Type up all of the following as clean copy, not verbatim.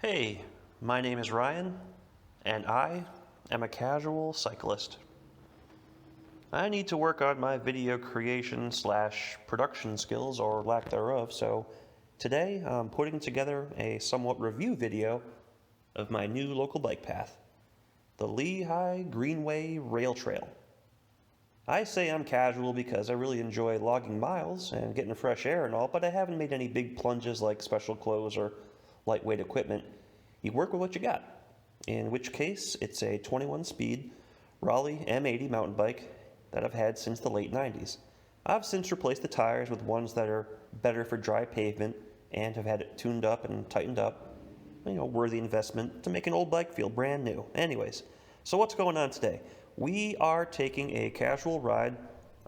Hey, my name is Ryan, and I am a casual cyclist. I need to work on my video creation slash production skills, or lack thereof, so today I'm putting together a somewhat review video of my new local bike path, the Lehigh Greenway Rail Trail. I say I'm casual because I really enjoy logging miles and getting fresh air and all, but I haven't made any big plunges like special clothes or lightweight equipment. You work with what you got, in which case it's a 21-speed Raleigh M80 mountain bike that I've had since the late 90s. I've since replaced the tires with ones that are better for dry pavement and have had it tuned up and tightened up. Worthy investment to make an old bike feel brand new. Anyways, so what's going on today? We are taking a casual ride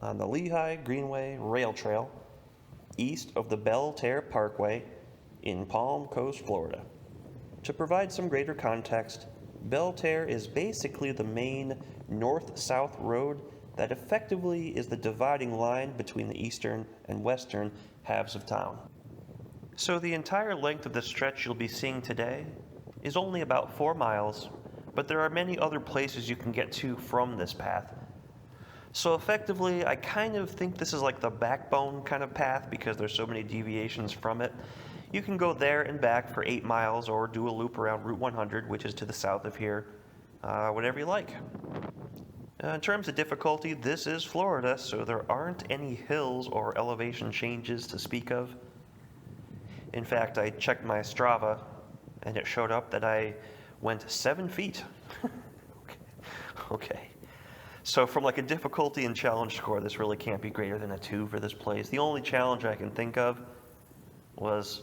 on the Lehigh Greenway Rail Trail east of the Bell Terre Pkwy in Palm Coast, Florida. To provide some greater context, Bell Terre is basically the main north-south road that effectively is the dividing line between the eastern and western halves of town. So the entire length of the stretch you'll be seeing today is only about 4 miles, but there are many other places you can get to from this path. So effectively, I kind of think this is like the backbone kind of path because there's so many deviations from it. You can go there and back for 8 miles or do a loop around Route 100, which is to the south of here, whatever you like. In terms of difficulty, this is Florida, so there aren't any hills or elevation changes to speak of. In fact, I checked my Strava, and it showed up that I went 7 feet. Okay. So from like a difficulty and challenge score, this really can't be greater than a 2 for this place. The only challenge I can think of was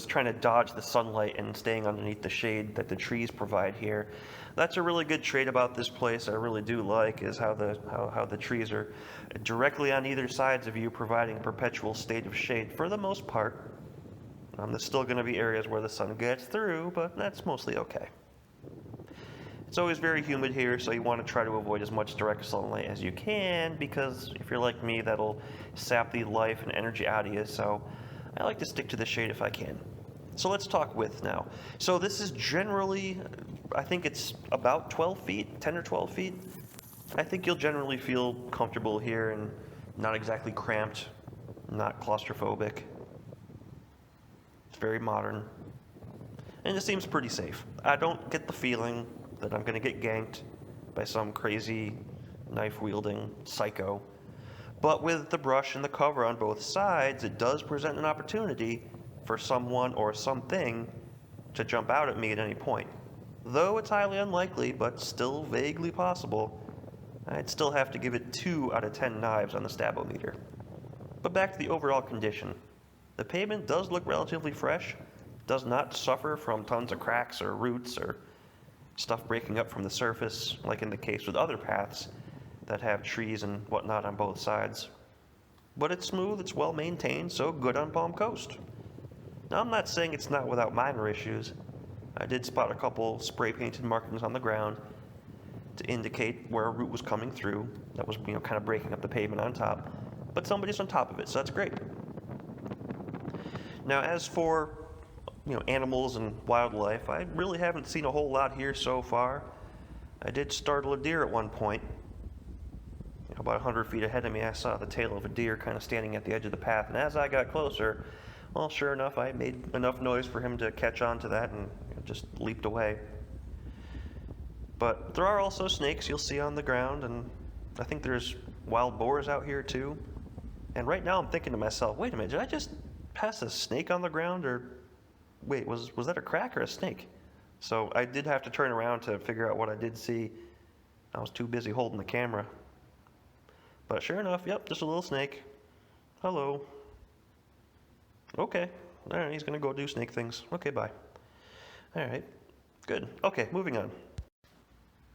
trying to dodge the sunlight and staying underneath the shade that the trees provide here. That's a really good trait about this place I really do like, is how the trees are directly on either sides of you, providing a perpetual state of shade for the most part. There's still going to be areas where the sun gets through, but that's mostly okay. It's always very humid here, so you want to try to avoid as much direct sunlight as you can, because if you're like me, that'll sap the life and energy out of you, so I like to stick to the shade if I can. So let's talk width now. So this is generally, I think it's about 12 feet, 10 or 12 feet. I think you'll generally feel comfortable here and not exactly cramped, not claustrophobic. It's very modern. And it seems pretty safe. I don't get the feeling that I'm going to get ganked by some crazy knife-wielding psycho. But with the brush and the cover on both sides, it does present an opportunity for someone or something to jump out at me at any point. Though it's highly unlikely, but still vaguely possible, I'd still have to give it 2 out of 10 knives on the stabometer. But back to the overall condition. The pavement does look relatively fresh, does not suffer from tons of cracks or roots or stuff breaking up from the surface, like in the case with other paths that have trees and whatnot on both sides. But it's smooth, it's well maintained, so good on Palm Coast. Now, I'm not saying it's not without minor issues. I did spot a couple spray painted markings on the ground to indicate where a route was coming through that was, kind of breaking up the pavement on top. But somebody's on top of it, so that's great. Now, as for animals and wildlife, I really haven't seen a whole lot here so far. I did startle a deer at one point. About 100 feet ahead of me, I saw the tail of a deer kind of standing at the edge of the path, and as I got closer, well, sure enough, I made enough noise for him to catch on to that and just leaped away. But there are also snakes you'll see on the ground, and I think there's wild boars out here too. And right now I'm thinking to myself, wait a minute, did I just pass a snake on the ground, or wait, was that a crack or a snake? So I did have to turn around to figure out what I did see. I was too busy holding the camera. But sure enough, yep, just a little snake. Hello. Okay. All right, he's going to go do snake things. Okay, bye. All right. Good. Okay, moving on.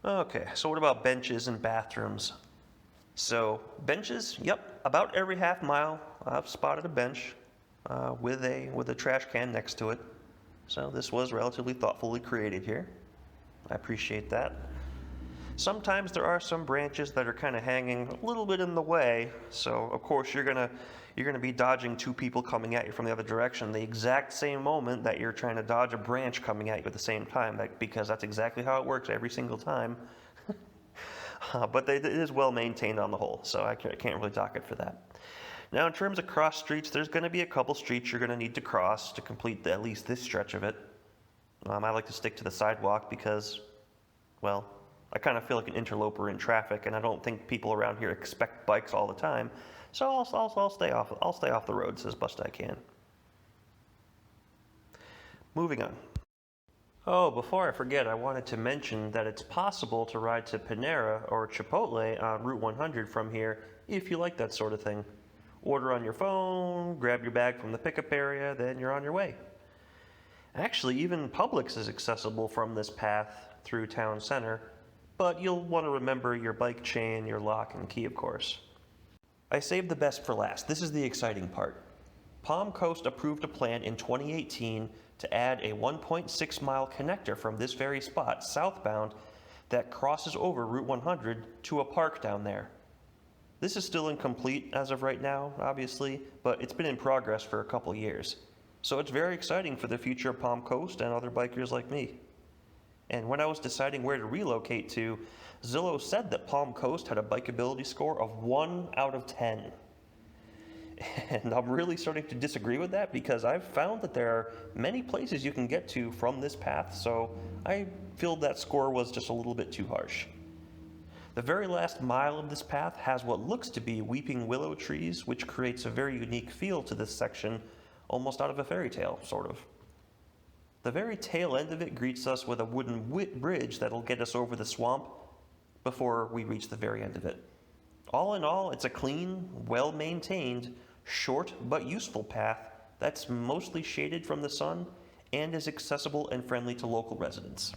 Okay, so what about benches and bathrooms? So benches, yep, about every half mile I've spotted a bench with a trash can next to it. So this was relatively thoughtfully created here. I appreciate that. Sometimes there are some branches that are kind of hanging a little bit in the way, so of course you're gonna you're going to be dodging two people coming at you from the other direction the exact same moment that you're trying to dodge a branch coming at you at the same time, because that's exactly how it works every single time. But it is well maintained on the whole, so I can't really dock it for that. Now, in terms of cross streets, there's going to be a couple streets you're going to need to cross to complete at least this stretch of it. I like to stick to the sidewalk because, well, I kind of feel like an interloper in traffic, and I don't think people around here expect bikes all the time. So I'll stay off the roads as best I can. Moving on. Oh, before I forget, I wanted to mention that it's possible to ride to Panera or Chipotle on Route 100 from here if you like that sort of thing. Order on your phone, grab your bag from the pickup area, then you're on your way. Actually, even Publix is accessible from this path through town center, but you'll want to remember your bike chain, your lock, and key, of course. I saved the best for last. This is the exciting part. Palm Coast approved a plan in 2018 to add a 1.6-mile connector from this very spot, southbound, that crosses over Route 100 to a park down there. This is still incomplete as of right now, obviously, but it's been in progress for a couple years. So it's very exciting for the future of Palm Coast and other bikers like me. And when I was deciding where to relocate to, Zillow said that Palm Coast had a bikeability score of 1 out of 10. And I'm really starting to disagree with that because I've found that there are many places you can get to from this path, so I feel that score was just a little bit too harsh. The very last mile of this path has what looks to be weeping willow trees, which creates a very unique feel to this section, almost out of a fairy tale, sort of. The very tail end of it greets us with a wooden bridge that'll get us over the swamp before we reach the very end of it. All in all, it's a clean, well-maintained, short but useful path that's mostly shaded from the sun and is accessible and friendly to local residents.